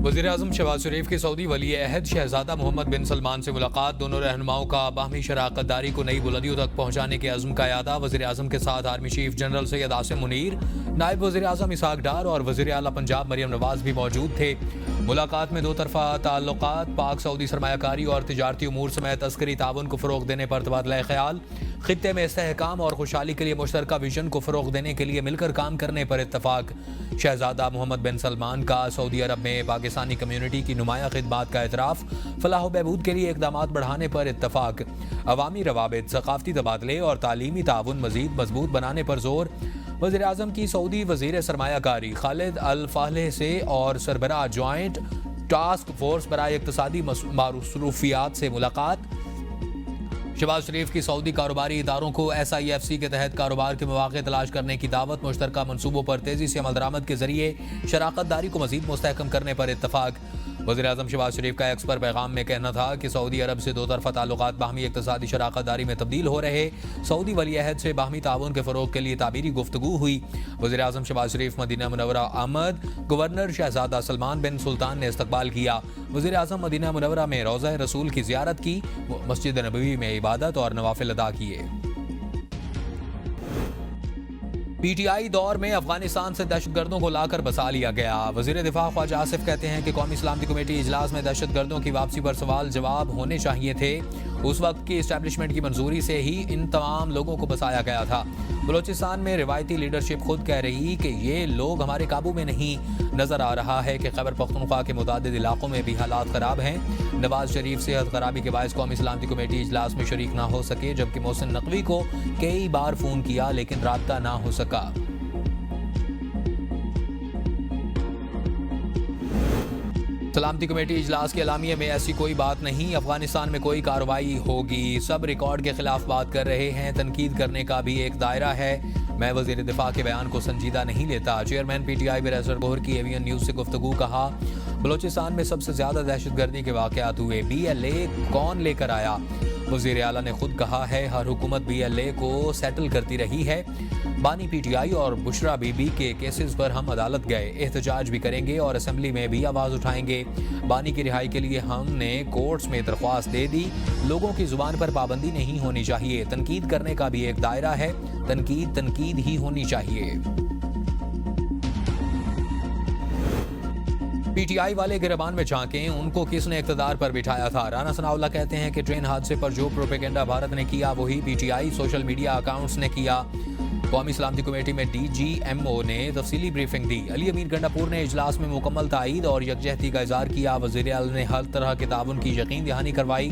वज़ीर-ए-आज़म शहबाज शरीफ की सऊदी वली अहद शहजादा मोहम्मद बिन सलमान से मुलाकात। दोनों रहनुमाओं का बाहमी शराकतदारी को नई बुलंदियों तक पहुंचाने के अज़्म का यादा। वज़ीर-ए-आज़म के साथ army chief general Syed Asim Munir, नायब वज़ीर-ए-आज़म इसहाक डार और वज़ीर आला पंजाब मरियम नवाज भी मौजूद थे। मुलाकात में दो तरफा ताल्लुकात, पाक सऊदी सरमायाकारी और तिजारती उमूर समेत अस्करी ताउन को फ़रोग़ देने पर तबादला ख्याल, खित्ते में इस्तेहकाम और खुशहाली के लिए मुश्तरका विजन को फ़रोग़ देने के लिए मिलकर काम करने पर इत्तफाक। शहजादा मोहम्मद बिन सलमान का सऊदी अरब में पाकिस्तानी कम्यूनिटी की नुमाया खिदमात का एतराफ़, फलाह व बहबूद के लिए इक़दामात बढ़ाने पर इत्तफाक। अवामी रवाबित, सक़ाफ़ती तबादले और तालीमी ताउन मज़ीद मजबूत बनाने पर जोर। वज़ीर-ए-आज़म की सऊदी वज़ीर सरमायाकारी खालिद अल फालेह से और सरबराह जॉइंट टास्क फोर्स बराए इक़्तिसादी मसरूफियात से मुलाकात। शहबाज शरीफ की सऊदी कारोबारी इदारों को SIFC के तहत कारोबार के मौक़े तलाश करने की दावत। मुश्तरका मनसूबों पर तेज़ी से अमल दरामद के जरिए शराकतदारी को मज़ीद मुस्तहकम करने पर इत्तफाक। वज़ीर-ए-आज़म शहबाज शरीफ का एक्स पर पैगाम में कहना था कि सऊदी अरब से दो तरफा ताल्लुकात बाहमी इक़्तिसादी शराकतदारी में तब्दील हो रहे। सऊदी वली अहद से बाहमी ताउन के फ़रोग़ के लिए ताबीरी गुफ्तगू हुई। वज़ीर-ए-आज़म शहबाज शरीफ मदीना मुनव्वरा आमद, गवर्नर शहजादा सलमान बिन सुल्तान ने इस्तकबाल किया। वज़ीर-ए-आज़म मदीना मुनव्वरा में रोज़ा रसूल की ज़ियारत की, मस्जिद नबवी में इबादत और नवाफिल अदा किए। PTI दौर में अफगानिस्तान से दहशतगर्दों को लाकर बसा लिया गया। वज़ीर दिफा ख्वाजा आसिफ कहते हैं कि कौमी सलामती कमेटी इजलास में दहशतगर्दों की वापसी पर सवाल जवाब होने चाहिए थे। उस वक्त की इस्टेब्लिशमेंट की मंजूरी से ही इन तमाम लोगों को बसाया गया था। बलोचिस्तान में रिवायती लीडरशिप खुद कह रही कि ये लोग हमारे काबू में नहीं। नजर आ रहा है कि खैबर पख्तूनख्वा के मुतादिद इलाकों में भी हालात खराब हैं। नवाज शरीफ सेहत खराबी के बायस कौमी सलामती कमेटी इजलास में शरीक ना हो सके, जबकि मोहसिन नकवी को कई बार फोन किया लेकिन राब्ता ना हो सका। सलामती कमेटी इजलास के अलामिये में ऐसी कोई बात नहीं। अफगानिस्तान में कोई कार्रवाई होगी, सब रिकॉर्ड के खिलाफ बात कर रहे हैं। तनकीद करने का भी एक दायरा है। मैं वज़ीर दिफा के बयान को संजीदा नहीं लेता। चेयरमैन PTI बिरसर गोहर की AVN न्यूज़ से गुफ्तगू। कहा, बलोचिस्तान में सबसे ज्यादा दहशतगर्दी के वाक़यात हुए। BLA कौन लेकर आया? वज़ीर आला ने खुद कहा है हर हुकूमत BLA को सेटल करती रही है। बानी PTI और बुशरा बीबी के केसेस पर हम अदालत गए, एहतजाज भी करेंगे और असेंबली में भी आवाज़ उठाएंगे। बानी की रिहाई के लिए हमने कोर्ट्स में दरख्वास्त दे दी। लोगों की जुबान पर पाबंदी नहीं होनी चाहिए। तनकीद करने का भी एक दायरा है। तनकीद ही होनी चाहिए। PTI वाले गिरबान में झांकें, उनको किसने इक़्तिदार पर बिठाया था? राना सनाउल्लाह कहते हैं कि ट्रेन हादसे पर जो प्रोपेगेंडा भारत ने किया वही PTI सोशल मीडिया अकाउंट्स ने किया। कौमी सलामती कमेटी में DGMO ने तफसीली ब्रीफिंग दी। अली अमीन गंडापुर ने इजलास में मुकम्मल ताईद और यकजहती का इज़हार किया। वज़ीर आला ने हर तरह के ताउन की यकीन दहानी करवाई।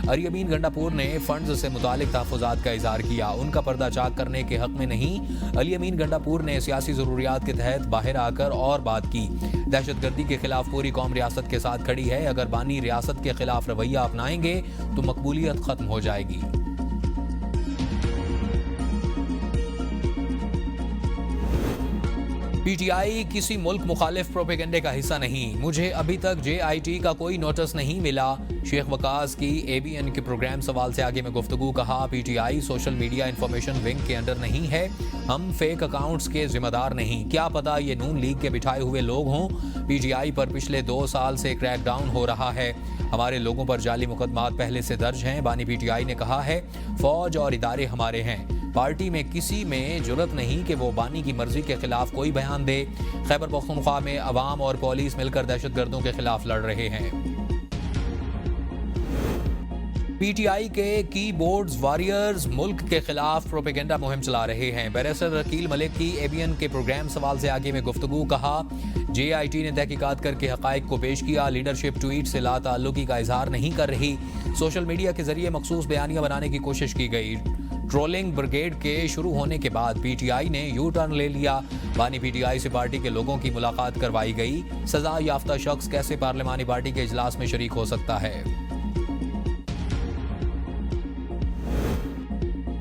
अली अमीन गंडापुर ने फंड्स से मुतालिक तहफ़्फ़ुज़ात का इज़हार किया। उनका पर्दा चाक करने के हक़ में नहीं। अली अमीन गंडापुर ने सियासी ज़रूरियात के तहत बाहर आकर और बात की। दहशतगर्दी के खिलाफ पूरी कौम रियासत के साथ खड़ी है। अगर बानी रियासत के खिलाफ रवैया अपनाएंगे तो मकबूलियत खत्म हो जाएगी। PTI किसी मुल्क मुखालिफ प्रोपेगेंडे का हिस्सा नहीं। मुझे अभी तक JIT का कोई नोटिस नहीं मिला। शेख वकास की ABN के प्रोग्राम सवाल से आगे में गुफ्तगू। कहा, PTI social media information wing के अंडर नहीं है। हम फेक अकाउंट्स के जिम्मेदार नहीं। क्या पता ये नून लीग के बिठाए हुए लोग हों। PTI पर पिछले 2 साल से क्रैकडाउन हो रहा है। हमारे लोगों पर जाली मुकदमात पहले से दर्ज हैं। बानी PTI ने कहा है फौज और इदारे हमारे हैं। पार्टी में किसी में जुर्रत नहीं कि वो बानी की मर्जी के खिलाफ कोई बयान दे। खैबर पख्तूनख्वा में अवाम और पुलिस मिलकर दहशतगर्दों के खिलाफ लड़ रहे हैं। PTI के कीबोर्ड्स वॉरियर्स मुल्क के खिलाफ प्रोपेगेंडा मुहिम चला रहे हैं। बैरिस्टर अकील मलिक की ABN के प्रोग्राम सवाल से आगे में गुफ्तगू। कहा, JIT ने तहकीकात करके हक़ाइक़ को पेश किया। लीडरशिप ट्वीट से लाताल्लुकी का इजहार नहीं कर रही। सोशल मीडिया के जरिए मखसूस बयानियां बनाने की कोशिश की गई। ट्रोलिंग ब्रिगेड के शुरू होने के बाद PTI ने यू टर्न ले लिया। बानी PTI से पार्टी के लोगों की मुलाकात करवाई गई। सजा याफ्ता शख्स कैसे पार्लिमानी पार्टी के इजलास में शरीक हो सकता है?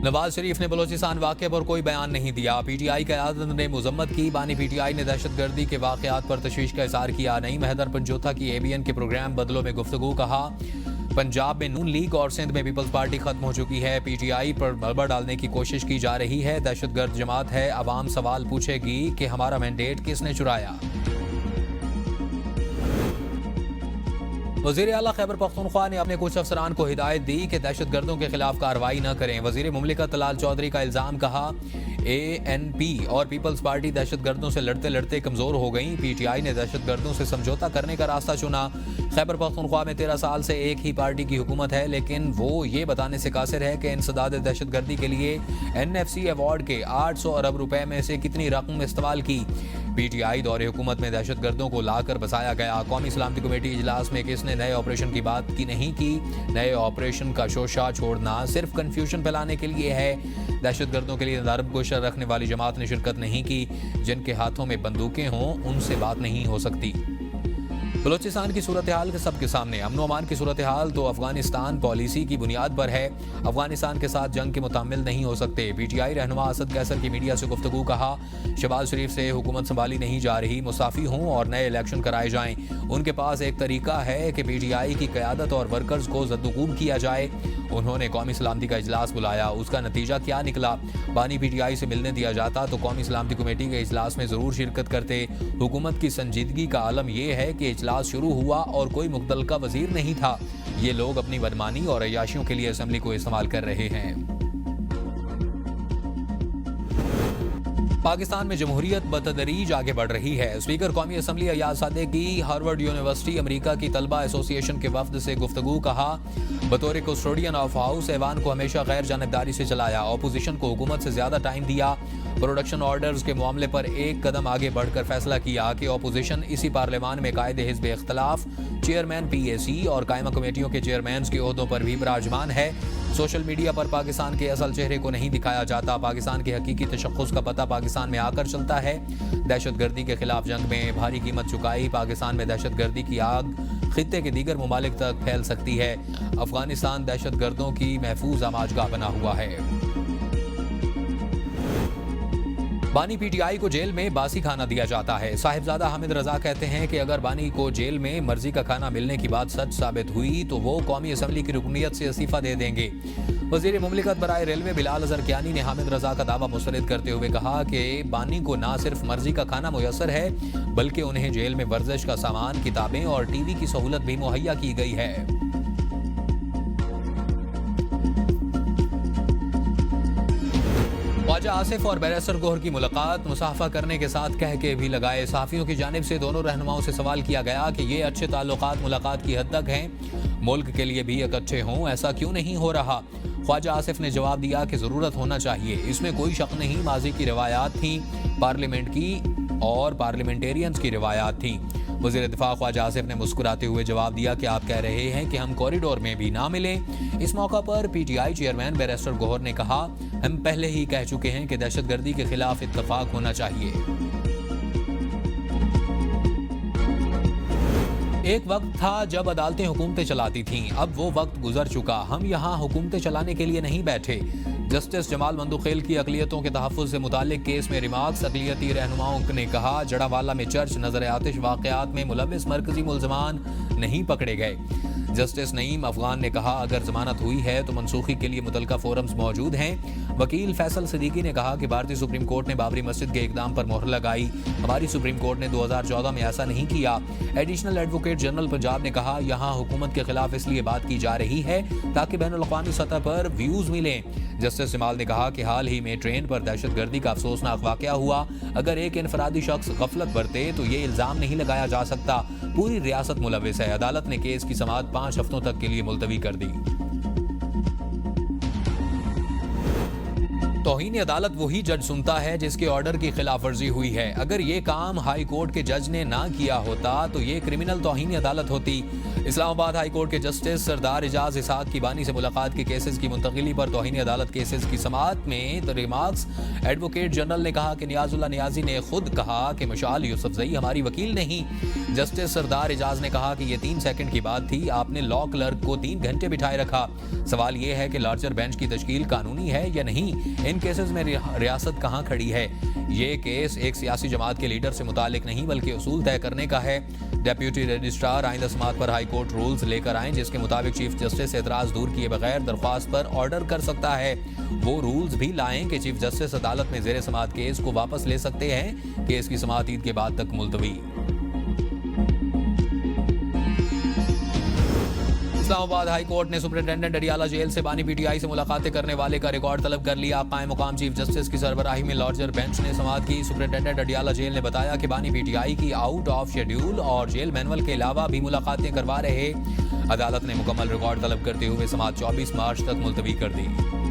नवाज शरीफ ने बलोचिस्तान वाक़े पर कोई बयान नहीं दिया। PTI क़यादत ने मुज़म्मत की। बानी PTI ने दहशतगर्दी के वाक़यात पर तशवीश का इज़हार किया। नईम हैदर पंजोथा की ABN के प्रोग्राम बदलों में गुफ्तगू। कहा, पंजाब में नून लीग और सिंध में पीपल्स पार्टी खत्म हो चुकी है। PTI पर मलबा डालने की कोशिश की जा रही है। दहशतगर्द जमात है। अवाम सवाल पूछेगी कि हमारा मैंडेट किसने चुराया। वज़ीर आला खैबर पख्तूनख्वा ने अपने कुछ अफसरान को हिदायत दी कि दहशतगर्दों के खिलाफ कार्रवाई न करें। वज़ीर मुमलिकत तलाल चौधरी का इल्ज़ाम, कहा ANP और पीपल्स पार्टी दहशतगर्दों से लड़ते लड़ते कमज़ोर हो गई। PTI ने दहशतगर्दों से समझौता करने का रास्ता चुना। खैबर पख्तूनख्वा में 13 साल से एक ही पार्टी की हुकूमत है, लेकिन वो ये बताने से कासिर है कि इंसदाद दहशतगर्दी के लिए NFC अवार्ड के 800 अरब रुपए में से कितनी रकम इस्तेमाल की। PTI दौरे हुकूमत में दहशतगर्दों को लाकर बसाया गया। कौमी सलामती कमेटी इजलास में किसने नए ऑपरेशन की बात की नहीं की। नए ऑपरेशन का शोशा छोड़ना सिर्फ कंफ्यूजन फैलाने के लिए है। दहशतगर्दों के लिए नरम गोशर रखने वाली जमात ने शिरकत नहीं की। जिनके हाथों में बंदूकें हों उनसे बात नहीं हो सकती। बलूचिस्तान की सूरत हाल के सबके सामने। अमन व अमान की सूरत हाल तो अफगानिस्तान पॉलिसी की बुनियाद पर है। अफगानिस्तान के साथ जंग के मुतामिल नहीं हो सकते। PTI रहनुमा असद कैसर की मीडिया से गुफ्तगू, कहा शहबाज शरीफ से हुकूमत संभाली नहीं जा रही, मुसाफी हों और नए इलेक्शन कराए जाएं। उनके पास एक तरीका है कि PTI की क़यादत और वर्कर्स को ज़द्दुकूम किया जाए। उन्होंने कौमी सलामती का इजलास बुलाया, उसका नतीजा क्या निकला? बानी PTI से मिलने दिया जाता तो कौमी सलामती कमेटी के इजलास में ज़रूर शिरकत करते। हुकूमत की संजीदगी का आलम यह है कि इजलास शुरू हुआ और कोई मुतल्लिका वजीर नहीं था। ये लोग अपनी बदमानी और अय्याशियों के लिए असम्बली को इस्तेमाल कर रहे हैं। पाकिस्तान में जमहूरियत बतदरीज आगे बढ़ रही है। स्पीकर कौमी असम्बली अयाज सादे की हार्वर्ड यूनिवर्सिटी अमेरिका की तलबा एसोसिएशन के वफद से गुफ्तगू, कहा बतौर कस्टोडियन ऑफ हाउस ऐवान को हमेशा गैर जानबदारी से चलाया, अपोजिशन को हुकूमत से ज्यादा टाइम दिया, प्रोडक्शन ऑर्डर्स के मामले पर एक कदम आगे बढ़कर फैसला किया कि अपोजिशन इसी पार्लियामान में कायदे हिज़्ब इख्तलाफ, चेयरमैन PAC और कायमा कमेटियों के चेयरमैन के ओहदों पर भी विराजमान है। सोशल मीडिया पर पाकिस्तान के असल चेहरे को नहीं दिखाया जाता। पाकिस्तान के हकीकी तशख्खुस का पता पाकिस्तान में आकर चलता है। दहशतगर्दी के खिलाफ जंग में भारी कीमत चुकाई। पाकिस्तान में दहशतगर्दी की आग खित्ते के दीगर ममालिक तक फैल सकती है। अफगानिस्तान दहशतगर्दों की महफूज आमाजगाह बना हुआ है। बानी PTI को जेल में बासी खाना दिया जाता है। साहिबजादा हामिद रजा कहते हैं कि अगर बानी को जेल में मर्जी का खाना मिलने की बात सच साबित हुई तो वो कौमी असम्बली की रुकनीत से इस्तीफा दे देंगे। वजीर मुमलिकत बराए रेलवे बिलाल अजहर कियानी ने हामिद रजा का दावा मुस्तरद करते हुए कहा कि बानी को न सिर्फ मर्जी का खाना मुयसर है बल्कि उन्हें जेल में वर्जिश का सामान, किताबें और TV की सहूलत भी मुहैया की गई है। ख्वाजा आसिफ और बैरिस्टर गोहर की मुलाकात, मुसाफा करने के साथ कह के भी लगाए। सहाफियों की जानिब से दोनों रहनुमाओं से सवाल किया गया कि ये अच्छे ताल्लुकात मुलाकात की हद तक हैं, मुल्क के लिए भी इकट्ठे हों, ऐसा क्यों नहीं हो रहा? ख्वाजा आसिफ ने जवाब दिया कि ज़रूरत होना चाहिए, इसमें कोई शक नहीं। माजी की रवायात थी, पार्लियामेंट की और पार्लियामेंटेरियंस की रवायात थी। वज़ीर दिफा ख्वाजा आसिफ ने मुस्कुराते हुए जवाब दिया कि आप कह रहे हैं कि हम कॉरिडोर में भी ना मिले। इस मौका पर PTI चेयरमैन बैरिस्टर गोहर ने कहा, हम पहले ही कह चुके हैं कि दहशतगर्दी के खिलाफ इत्तफाक होना चाहिए। एक वक्त था जब अदालतें हुकूमतें चलाती थीं, अब वो वक्त गुजर चुका। हम यहाँ हुकूमतें चलाने के लिए नहीं बैठे। जस्टिस जमाल मंदुखेल की अकलियतों के तहफ़्फ़ुज़ से मुताल्लिक केस में रिमार्क्स। अकलियती रहनुमाओं ने कहा, जड़ावाला में चर्च नजर आतिश वाक़यात में मुलव्विस मरकजी मुल्ज़मान नहीं पकड़े गए। जस्टिस नईम अफगान ने कहा, अगर जमानत हुई है तो मनसूखी के लिए मुतलका फोरम्स मौजूद हैं। वकील फैसल सिद्दीकी ने कहा कि भारतीय सुप्रीम कोर्ट ने बाबरी मस्जिद के इक़दाम पर मोहर लगाई, हमारी सुप्रीम कोर्ट ने 2014 में ऐसा नहीं किया। एडिशनल एडवोकेट जनरल पंजाब ने कहा, यहाँ हुकूमत के खिलाफ इसलिए बात की जा रही है ताकि बैनुल-अक़वामी सतह पर व्यूज मिलें। जस्टिस जमाल ने कहा कि हाल ही में ट्रेन पर दहशतगर्दी का अफसोसनाक वाक़या हुआ। अगर एक इनफरादी शख्स गफलत बरते तो ये इल्ज़ाम नहीं लगाया जा सकता, पूरी रियासत मुलव्विस है। अदालत ने केस की समाअत 5 हफ्तों तक के लिए मुलतवी कर दी। तौहीन अदालत वही जज सुनता है जिसके ऑर्डर की खिलाफ वर्जी हुई है। अगर ये काम हाई कोर्ट के जज ने ना किया होता तो ये क्रिमिनल तौहीन अदालत होती। इस्लामाबाद हाई कोर्ट के जस्टिस सरदार एजाज इसहाक की बानी से मुलाकात के केसेस की मुंतकिली पर तौहीन अदालत केसेस की समाअत में रिमार्क्स। एडवोकेट जनरल ने कहा कि नियाजुल्लाह नियाजी ने खुद कहा कि मशाल यूसुफजई हमारी वकील नहीं। जस्टिस सरदार एजाज ने कहा कि ये 3 सेकंड की बात थी, आपने लॉ क्लर्क को 3 घंटे बिठाए रखा। सवाल ये है कि लार्जर बेंच की तश्कील कानूनी है या नहीं। इन केसेस में रियासत कहां खड़ी है? ये केस एक सियासी जमात के लीडर से मुतालिक नहीं बल्कि उसूल तय करने का है। डेप्यूटी रजिस्ट्रार आइंदा समाअत पर हाई कोर्ट रूल्स लेकर आएं जिसके मुताबिक चीफ जस्टिस एतराज दूर किए बगैर दरख्वास्त पर ऑर्डर कर सकता है। वो रूल्स भी लाएं कि चीफ जस्टिस अदालत में ज़ेरे समाअत केस को वापस ले सकते हैं। केस की समाअत ईद के बाद तक मुलतवी। इस्लामाबाद हाई कोर्ट ने सुपरिटेंडेंट अडियाला जेल से बानी पीटीआई से मुलाकातें करने वाले का रिकॉर्ड तलब कर लिया। कायम मुकाम चीफ जस्टिस की सरबराही में लार्जर बेंच ने समाअत की। सुपरिटेंडेंट अडियाला जेल ने बताया कि बानी पीटीआई की आउट ऑफ शेड्यूल और जेल मैनुअल के अलावा भी मुलाकातें करवा रहे। अदालत ने मुकम्मल रिकॉर्ड तलब करते हुए समाअत 24 मार्च तक मुलतवी कर दी।